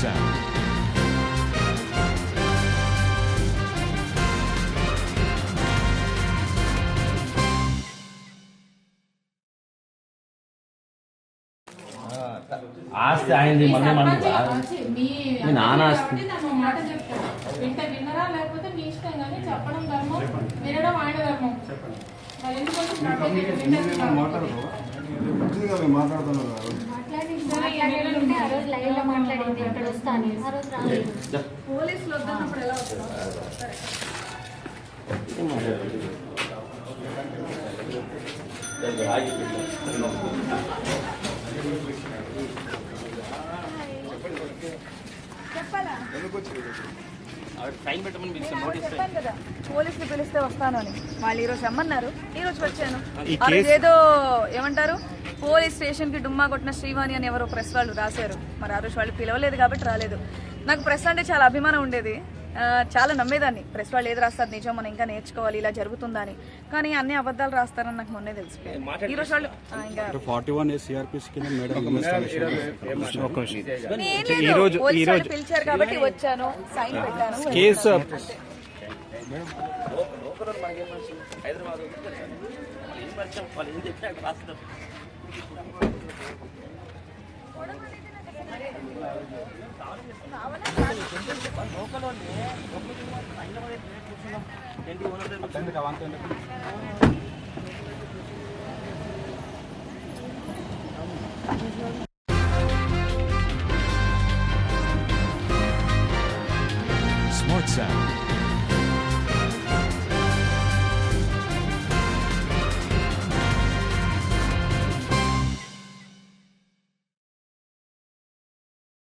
sound. ఆస్తి అయింది మళ్ళీ మనం మీ నాన్న ఆస్తి మాట చెప్తాను విన్నరా లేకపోతే మీ ఇష్టం కానీ చెప్పడం ధర్మం వినడం ఆయన ధర్మం మరి పోలీసులు వద్దన్నప్పుడు ఎలా వస్తారు చెప్పాను కదా పోలీసులు పిలిస్తే వస్తాను అని. వాళ్ళు ఈరోజు రమ్మన్నారు, ఈరోజు వచ్చాను. ఏదో ఏమంటారు, పోలీస్ స్టేషన్ కి డుమ్మా కొట్టిన శ్రీవాణి అని ఎవరో ప్రెస్ వాళ్ళు రాశారు. మరి ఆ రోజు వాళ్ళు పిలవలేదు కాబట్టి రాలేదు. నాకు ప్రెస్ అంటే చాలా అభిమానం ఉండేది, చాలా నమ్మేదాన్ని. ప్రెస్ వాళ్ళు ఏది రాస్తారు నిజం, మనం ఇంకా నేర్చుకోవాలి, ఇలా జరుగుతుందని. కానీ అన్ని అబద్ధాలు రాస్తారని నాకు మొన్నే తెలిసిపోయింది. ఈ రోజు వాళ్ళు పిలిచారు కాబట్టి వచ్చాను, సైన్ పెట్టాను.